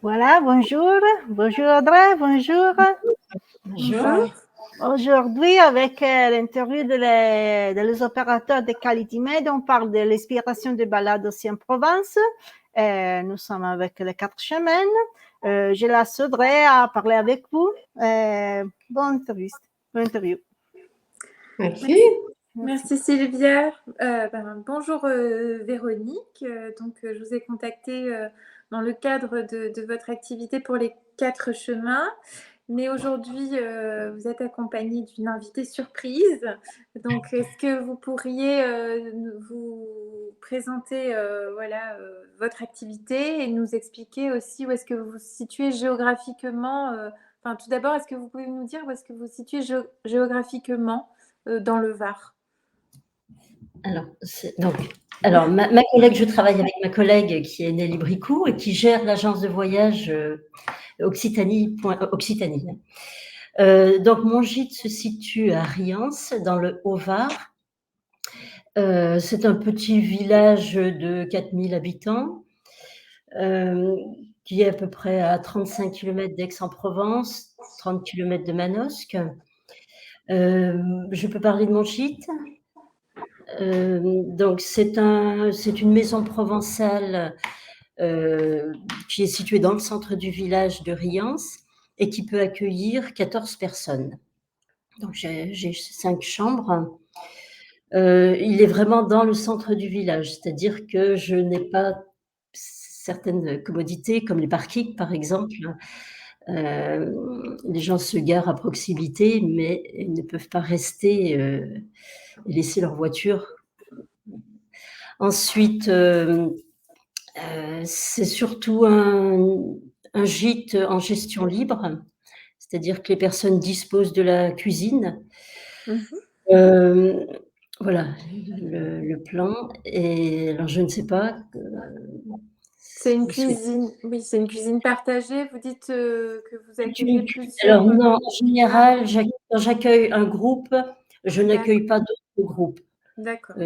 Voilà, bonjour. Bonjour Audrey, bonjour. Bonjour. Aujourd'hui, avec l'interview des opérateurs de Qualitymed, on parle de l'inspiration des balades aussi en Provence. Nous sommes avec les 4 chemins. Je laisse Audrey à parler avec vous. Bonne interview. Merci. Merci Sylvia. Bonjour Véronique. Je vous ai contacté dans le cadre de votre activité pour les 4 chemins. Mais aujourd'hui, vous êtes accompagnée d'une invitée surprise. Donc, est-ce que vous pourriez vous présenter votre activité et nous expliquer aussi où est-ce que vous vous situez géographiquement tout d'abord, est-ce que vous pouvez nous dire où est-ce que vous vous situez géographiquement dans le Var? Alors, ma collègue, je travaille avec ma collègue qui est Nelly Bricou et qui gère l'agence de voyage Occitanie. Donc, mon gîte se situe à Riance, dans le Haut-Var. C'est un petit village de 4000 habitants qui est à peu près à 35 km d'Aix-en-Provence, 30 km de Manosque. Je peux parler de mon gîte. Donc c'est une maison provençale qui est située dans le centre du village de Riance et qui peut accueillir 14 personnes. Donc j'ai 5 chambres. Il est vraiment dans le centre du village, c'est-à-dire que je n'ai pas certaines commodités comme les parkings par exemple. Les gens se garent à proximité, mais ils ne peuvent pas rester et laisser leur voiture. Ensuite, c'est surtout un gîte en gestion libre, c'est-à-dire que les personnes disposent de la cuisine. Voilà le plan. Et alors, je ne sais pas. C'est une cuisine, oui, c'est une cuisine partagée. Vous dites que vous accueillez plusieurs. Alors non, en général, quand j'accueille un groupe, je n'accueille pas d'autres groupes. D'accord.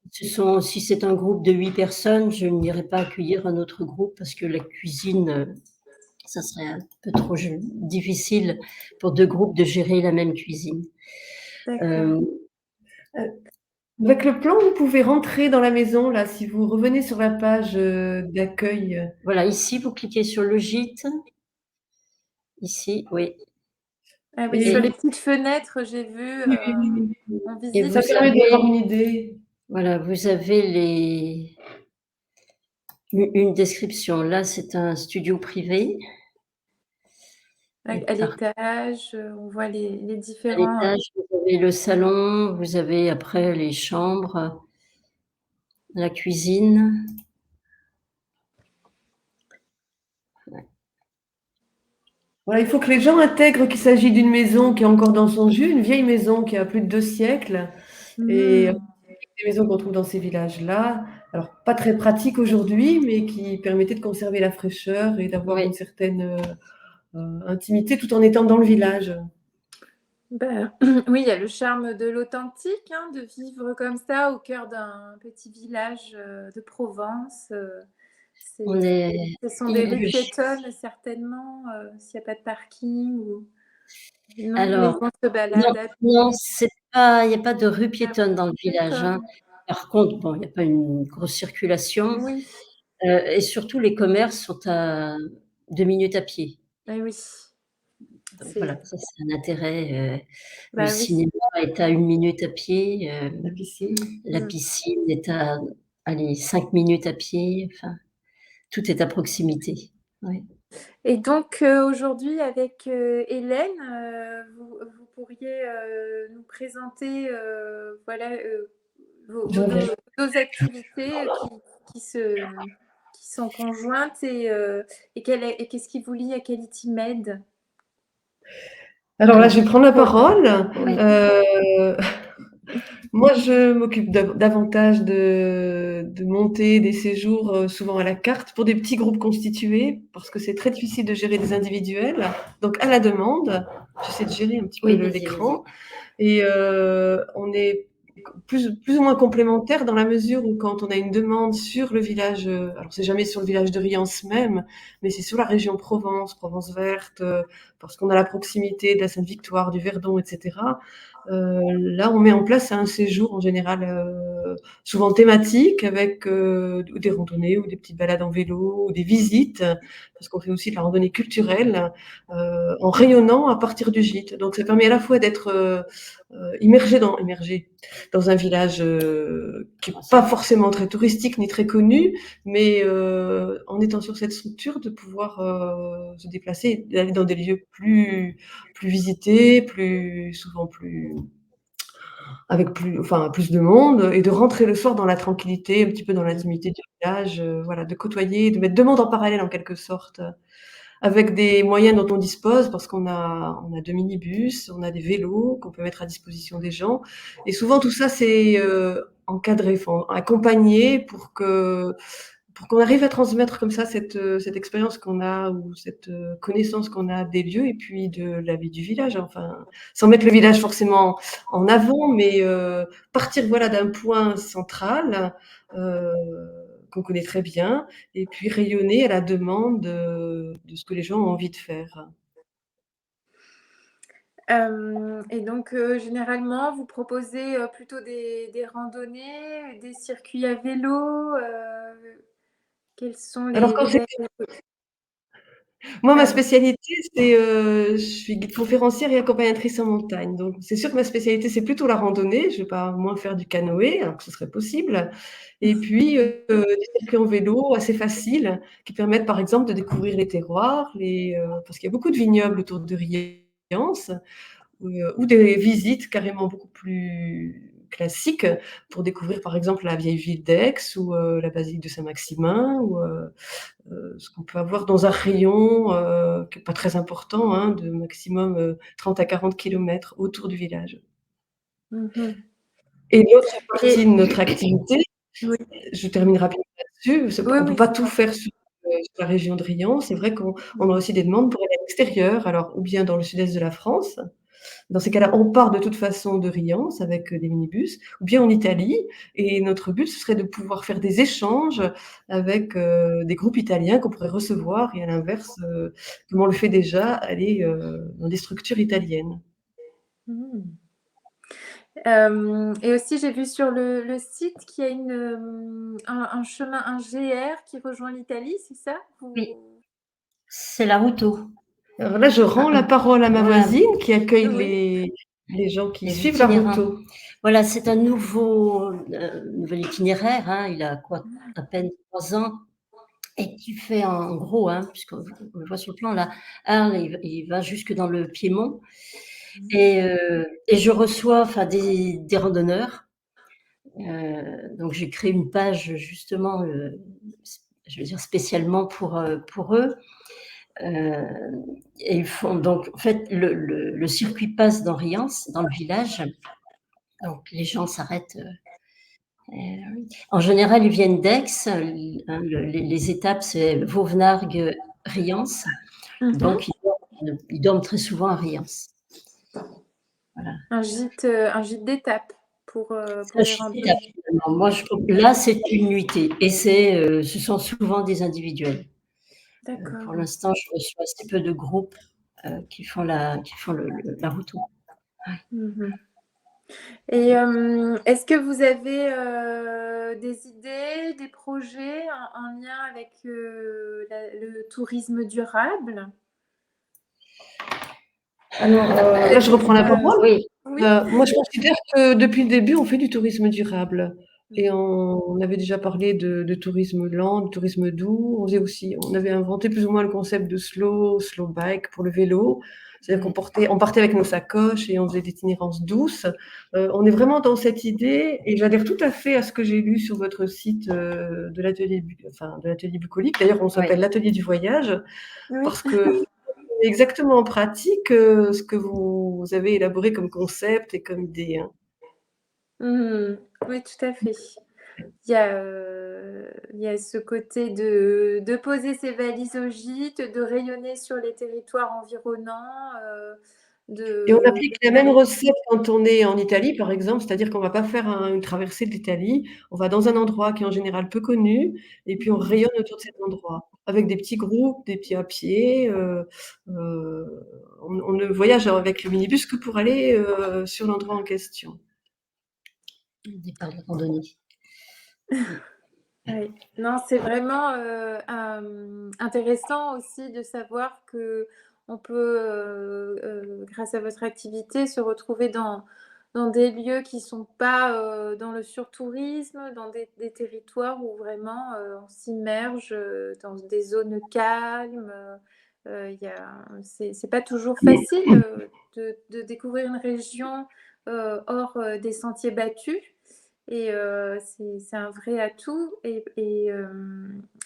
Si c'est un groupe de 8 personnes, je n'irai pas accueillir un autre groupe parce que la cuisine, ça serait un peu trop difficile pour 2 groupes de gérer la même cuisine. Avec le plan, vous pouvez rentrer dans la maison, là, si vous revenez sur la page d'accueil. Voilà, ici, vous cliquez sur le gîte. Ici, oui. Ah oui, sur les petites fenêtres, j'ai vu. On visite. Ça permet d'avoir une idée. Voilà, vous avez une description. Là, c'est un studio privé. À l'étage, on voit les différents. À l'étage, vous avez le salon, vous avez après les chambres, la cuisine. Voilà, il faut que les gens intègrent qu'il s'agit d'une maison qui est encore dans son jus, une vieille maison qui a plus de 2 siècles. Et des maisons qu'on trouve dans ces villages-là, alors pas très pratiques aujourd'hui, mais qui permettaient de conserver la fraîcheur et d'avoir une certaine intimité tout en étant dans le village. Oui, il y a le charme de l'authentique, de vivre comme ça au cœur d'un petit village de Provence. Ce sont des rues piétonnes, certainement, s'il n'y a pas de parking. Alors, non, il n'y a pas de rue piétonne dans le village. Par contre, bon, il n'y a pas une grosse circulation. Oui. Et surtout, les commerces sont à 2 minutes à pied. Oui. Donc voilà, ça c'est un intérêt. Le Oui. cinéma est à 1 minute à pied. La piscine. piscine est à 5 minutes à pied. Enfin, tout est à proximité. Ouais. Et donc aujourd'hui avec Hélène, vous pourriez nous présenter vos 2 activités qui sont conjointes et qu'est-ce qui vous lie à Qualitymed? Alors là, je vais prendre la parole. Moi, je m'occupe davantage de monter des séjours, souvent à la carte, pour des petits groupes constitués, parce que c'est très difficile de gérer des individuels. Donc, à la demande, j'essaie de gérer un petit peu l'écran. Et on est plus ou moins complémentaire dans la mesure où quand on a une demande sur le village, alors c'est jamais sur le village de Riance même, mais c'est sur la région Provence, Provence verte, parce qu'on a la proximité de la Sainte-Victoire, du Verdon, etc. Là, on met en place un séjour en général souvent thématique avec des randonnées ou des petites balades en vélo ou des visites, parce qu'on fait aussi de la randonnée culturelle en rayonnant à partir du gîte. Donc ça permet à la fois d'être immergé dans un village qui n'est pas forcément très touristique ni très connu, mais en étant sur cette structure, de pouvoir se déplacer, d'aller dans des lieux plus visités, souvent avec plus de monde, et de rentrer le soir dans la tranquillité, un petit peu dans l'intimité du village, voilà, de côtoyer, de mettre deux mondes en parallèle en quelque sorte, avec des moyens dont on dispose, parce on a 2 minibus, on a des vélos qu'on peut mettre à disposition des gens, et souvent tout ça c'est encadré, enfin accompagné pour qu'on arrive à transmettre comme ça cette expérience qu'on a ou cette connaissance qu'on a des lieux et puis de la vie du village. Enfin, sans mettre le village forcément en avant, mais partir voilà d'un point central qu'on connaît très bien, et puis rayonner à la demande de ce que les gens ont envie de faire. Et donc, généralement, vous proposez plutôt des randonnées, des circuits à vélo. Quels sont Alors quand c'est Moi, ma spécialité, c'est, je suis guide conférencière et accompagnatrice en montagne. Donc, c'est sûr que ma spécialité, c'est plutôt la randonnée. Je vais pas moins faire du canoë, alors que ce serait possible. Et puis, des circuits en vélo assez faciles qui permettent, par exemple, de découvrir les terroirs, parce qu'il y a beaucoup de vignobles autour de Riance, ou des visites carrément beaucoup plus classiques pour découvrir, par exemple, la vieille ville d'Aix ou la basilique de Saint-Maximin, ou ce qu'on peut avoir dans un rayon qui n'est pas très important, hein, de maximum 30 à 40 kilomètres autour du village. Mmh. Et l'autre Et partie de notre activité, oui, je termine rapidement là-dessus, oui, on ne peut oui, pas tout dites-moi. faire sur la région de Riant. C'est vrai qu'on a aussi des demandes pour aller à l'extérieur, alors ou bien dans le sud-est de la France. Dans ces cas-là, on part de toute façon de Riance avec des minibus, ou bien en Italie. Et notre but, ce serait de pouvoir faire des échanges avec des groupes italiens qu'on pourrait recevoir, et à l'inverse, comme on le fait déjà, aller dans des structures italiennes. Mmh. Et aussi, j'ai vu sur le site qu'il y a un chemin, un GR qui rejoint l'Italie, c'est ça? Oui, c'est la Routeau. Alors là, je rends la parole à ma Voilà, voisine qui accueille Oui. les gens qui les suivent la itinérants. route. Voilà, c'est un nouvel itinéraire, hein, il a quoi, à peine 3 ans, et qui fait en gros, hein, puisqu'on le voit sur le plan là, Arles, il va jusque dans le Piémont, et je reçois enfin des randonneurs. Donc j'ai créé une page justement, je veux dire spécialement pour eux. Et ils font donc en fait le circuit passe dans Riance, dans le village, donc les gens s'arrêtent, en général ils viennent d'Aix, hein, les étapes c'est Vauvenargues, Riance, Mmh. donc ils dorment très souvent à Riance. Voilà. Un gîte d'étape C'est un pour les gîte d'étape randonnées. finalement. Moi là c'est une nuitée et ce sont souvent des individuels. D'accord. Pour l'instant je reçois assez peu de groupes, qui font la route. Mmh. Et est-ce que vous avez des idées, des projets en lien avec le tourisme durable? Alors là, je reprends la parole. Oui, Oui. Moi, je considère que depuis le début, on fait du tourisme durable, et on avait déjà parlé de tourisme lent, de tourisme doux. On avait inventé plus ou moins le concept de slow bike pour le vélo. C'est-à-dire on partait avec nos sacoches et on faisait des itinérances douces. On est vraiment dans cette idée, et j'adhère tout à fait à ce que j'ai lu sur votre site de l'atelier bucolique. D'ailleurs, on s'appelle oui. l'atelier du voyage, Oui. parce que exactement en pratique ce que vous avez élaboré comme concept et comme idée, hein. Mmh. Oui, tout à fait. Il y a ce côté de poser ses valises au gîte, de rayonner sur les territoires environnants, Et on applique la même recette quand on est en Italie, par exemple, c'est-à-dire qu'on va pas faire une traversée de l'Italie, on va dans un endroit qui est en général peu connu et puis on rayonne autour de cet endroit avec des petits groupes, des petits à pied, on ne voyage avec le minibus que pour aller, sur l'endroit en question. Départ de randonnée. Oui, non, c'est vraiment intéressant aussi de savoir que on peut, grâce à votre activité, se retrouver dans des lieux qui sont pas dans le surtourisme, dans des territoires où vraiment on s'immerge dans des zones calmes. C'est pas toujours facile de découvrir une région hors des sentiers battus. Et c'est un vrai atout. Et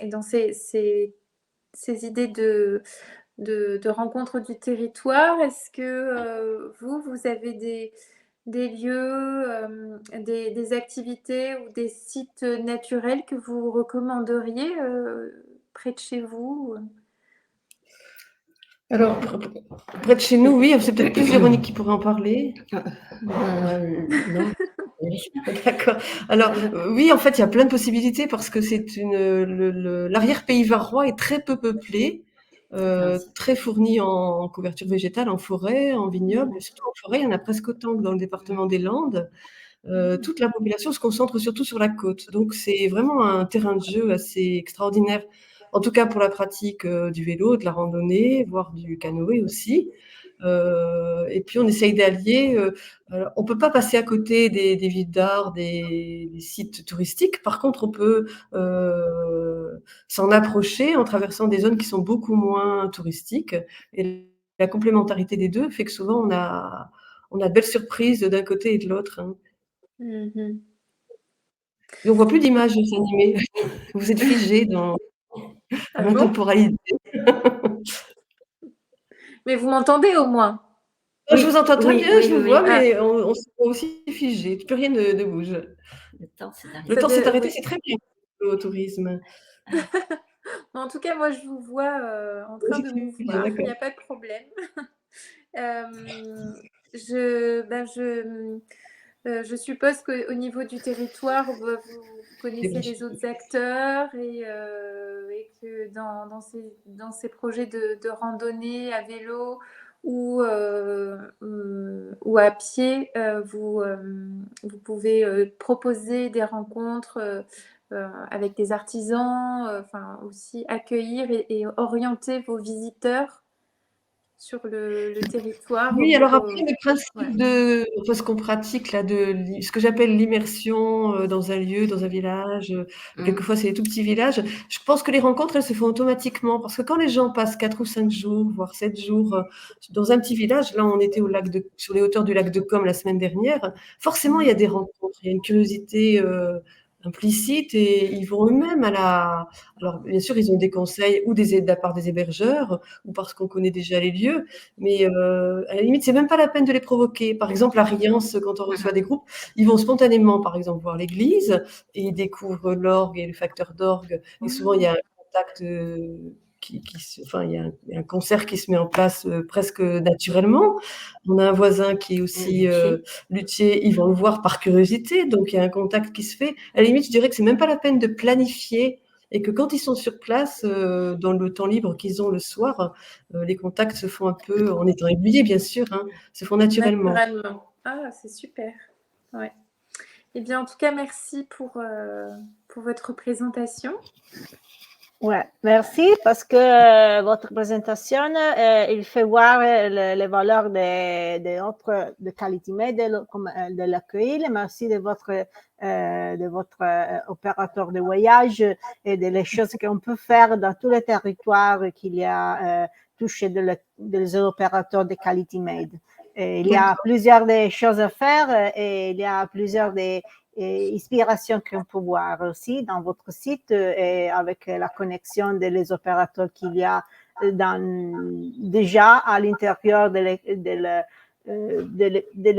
dans ces idées de rencontre du territoire, est-ce que vous avez des lieux, des activités ou des sites naturels que vous recommanderiez près de chez vous? Alors, près de chez nous, oui, c'est peut-être plus Véronique qui pourrait en parler. Non. Oui. D'accord. Alors, oui, en fait, il y a plein de possibilités parce que l'arrière-pays varois est très peu peuplé, très fourni en couverture végétale, en forêt, en vignoble. Et surtout en forêt, il y en a presque autant que dans le département des Landes. Toute la population se concentre surtout sur la côte. Donc, c'est vraiment un terrain de jeu assez extraordinaire, en tout cas pour la pratique du vélo, de la randonnée, voire du canoë aussi. Et puis, on essaye d'allier. On peut pas passer à côté des villes d'art, des sites touristiques. Par contre, on peut s'en approcher en traversant des zones qui sont beaucoup moins touristiques. Et la complémentarité des deux fait que souvent, on a de belles surprises d'un côté et de l'autre, hein. Mmh. Et on voit plus d'images animées. Vous êtes figé dans Ah bon? l'intemporalité. Mais vous m'entendez au moins? Je vous entends très bien, je vous vois, Ah, mais on se voit aussi figé. Plus rien ne bouge. Le temps s'est Le arrêté. temps s'est arrêté, oui. c'est très bien le tourisme. En tout cas, moi, je vous vois en train de me Figé, voir. Il n'y d'accord. a pas de problème. Je suppose qu'au niveau du territoire, vous connaissez les autres acteurs et que dans ces projets de randonnée à vélo ou à pied, vous pouvez proposer des rencontres avec des artisans, enfin aussi accueillir et orienter vos visiteurs sur le territoire Oui, alors pour... après le principe enfin, ce qu'on pratique là ce que j'appelle l'immersion, dans un lieu, dans un village, quelquefois c'est des tout petits villages. Je pense que les rencontres, elles se font automatiquement parce que quand les gens passent 4 ou 5 jours, voire 7 jours, dans un petit village, là on était sur les hauteurs du lac de Com la semaine dernière, forcément il y a des rencontres, il y a une curiosité, implicite et ils vont eux-mêmes alors bien sûr ils ont des conseils ou de la part des hébergeurs ou parce qu'on connaît déjà les lieux, mais à la limite, c'est même pas la peine de les provoquer. Par exemple, à Riance, quand on reçoit des groupes, ils vont spontanément, par exemple, voir l'église et ils découvrent l'orgue et le facteur d'orgue. Et souvent, il y a un contact enfin, il y a un concert qui se met en place presque naturellement. On a un voisin qui est aussi luthier, ils vont le voir par curiosité, donc il y a un contact qui se fait. À la limite, je dirais que c'est même pas la peine de planifier et que quand ils sont sur place, dans le temps libre qu'ils ont le soir, les contacts se font un peu, en étant aiguillés bien sûr, hein, se font naturellement. Naturellement. Ah, c'est super. Ouais. Eh bien, en tout cas, merci pour votre présentation. Ouais, merci parce que votre présentation, il fait voir les valeurs de Quality Med, de l'accueil, mais aussi de votre opérateur de voyage et des choses qu'on peut faire dans tous les territoires qu'il y a touché des opérateurs de Quality Med. Et il y a plusieurs des choses à faire et il y a plusieurs des inspiration qu'on peut voir aussi dans votre site et avec la connexion des opérateurs qu'il y a déjà à l'intérieur des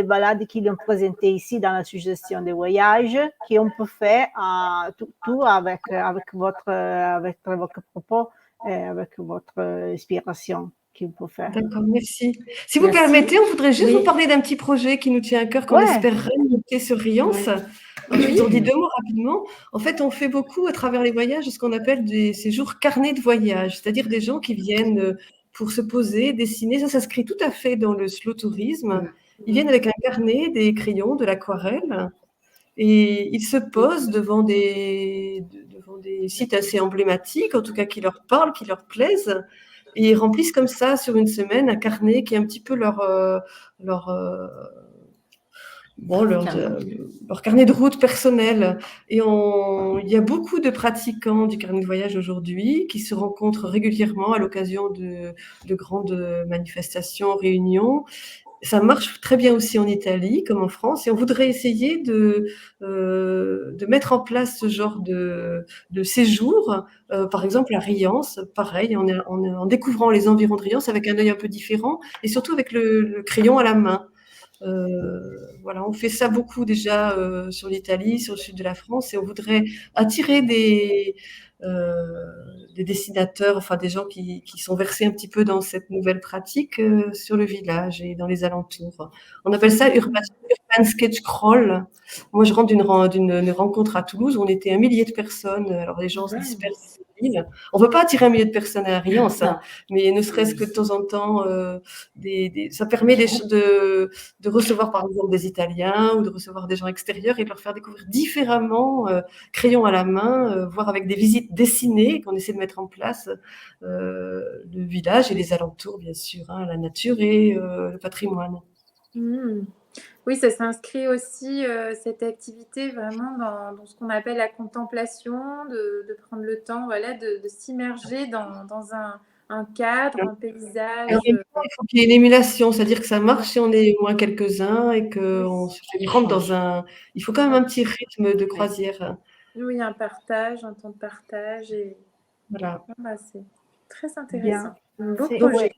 balades qu'ils ont présentées ici dans la suggestion des voyages, qu'on peut faire tout avec votre propos et avec votre inspiration qu'il faut faire. D'accord, merci. Si vous Merci. permettez, on voudrait juste Oui. vous parler d'un petit projet qui nous tient à cœur, qu'on Ouais. espérerait monter sur Riance. Oui. Je vous en dis 2 mots rapidement. En fait, on fait beaucoup à travers les voyages ce qu'on appelle des séjours carnets de voyage, c'est-à-dire des gens qui viennent pour se poser, dessiner. Ça s'inscrit tout à fait dans le slow tourisme. Ils viennent avec un carnet, des crayons, de l'aquarelle, et ils se posent devant des sites assez emblématiques, en tout cas qui leur parlent, qui leur plaisent, et ils remplissent comme ça sur une semaine un carnet qui est un petit peu leur carnet de route personnel. Et il y a beaucoup de pratiquants du carnet de voyage aujourd'hui qui se rencontrent régulièrement à l'occasion de grandes manifestations, réunions. Ça marche très bien aussi en Italie comme en France, et on voudrait essayer de mettre en place ce genre de séjour, par exemple à Riance, pareil, en découvrant les environs de Riance avec un œil un peu différent, et surtout avec le crayon à la main. Voilà, on fait ça beaucoup déjà sur l'Italie, sur le sud de la France, et on voudrait attirer des dessinateurs, enfin des gens qui sont versés un petit peu dans cette nouvelle pratique sur le village et dans les alentours. On appelle ça urban sketch crawl. Moi, je rentre d'une rencontre à Toulouse où on était 1 millier de personnes. Alors les gens se dispersent sur l'île. On ne veut pas attirer 1 millier de personnes à Riance, hein, mais ne serait-ce que de temps en temps, ça permet de recevoir par exemple des Italiens ou de recevoir des gens extérieurs et de leur faire découvrir différemment, crayon à la main, voire avec des visites dessinées qu'on essaie de mettre en place, le village et les alentours, bien sûr, hein, la nature et le patrimoine. Oui, ça s'inscrit aussi, cette activité vraiment dans ce qu'on appelle la contemplation, de prendre le temps, voilà, de s'immerger dans un cadre, un paysage. Et en même temps, il faut qu'il y ait une émulation, c'est-à-dire que ça marche si on est au moins quelques-uns et qu'on se fait prendre dans un... Il faut quand même un petit rythme de croisière. Oui, un partage, un temps de partage. Et Voilà. c'est très intéressant. Un beau C'est- projet. ouais.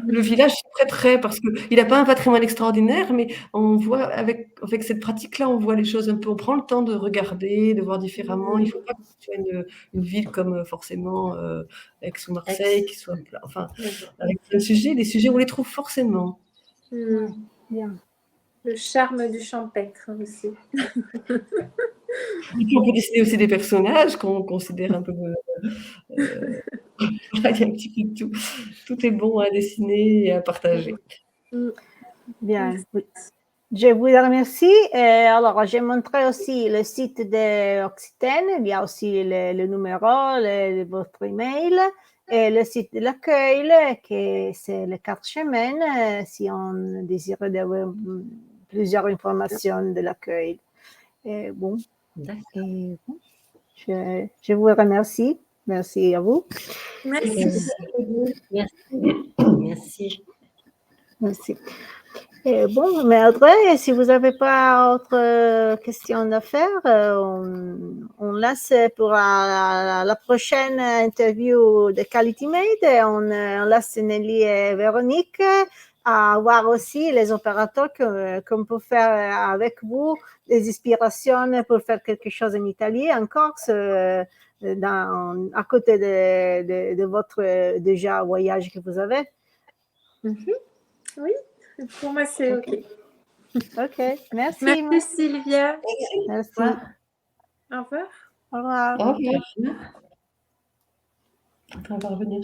Le village s'y prêterait parce qu'il n'a pas un patrimoine extraordinaire, mais on voit avec cette pratique-là, on voit les choses un peu, on prend le temps de regarder, de voir différemment. Il ne faut pas que ce soit une ville comme forcément Aix ou Marseille, qui soit, enfin, avec des sujets, on les trouve forcément. Bien. Le charme du champêtre aussi. Et puis on peut dessiner aussi des personnages qu'on considère un peu... il y a un petit peu de tout. Tout est bon à dessiner et à partager. Bien. Oui. Je vous remercie. Alors, j'ai montré aussi le site d'Occitane. Il y a aussi le numéro, votre email et le site de l'accueil, que c'est les 4 chemins, si on désire avoir plusieurs informations de l'accueil. Bon, je vous remercie. Merci à vous. Merci. Merci. Merci. Bon, mais Audrey, si vous n'avez pas autre question à faire, on laisse pour la prochaine interview de Quality Made. On laisse Nelly et Véronique à voir aussi les opérateurs qu'on peut faire avec vous, des inspirations pour faire quelque chose en Italie, en Corse, à côté de votre déjà voyage que vous avez. Oui, pour moi, c'est OK. OK, merci. Merci Sylvia. Merci. Au revoir. Au revoir. Au revoir. On va revenir.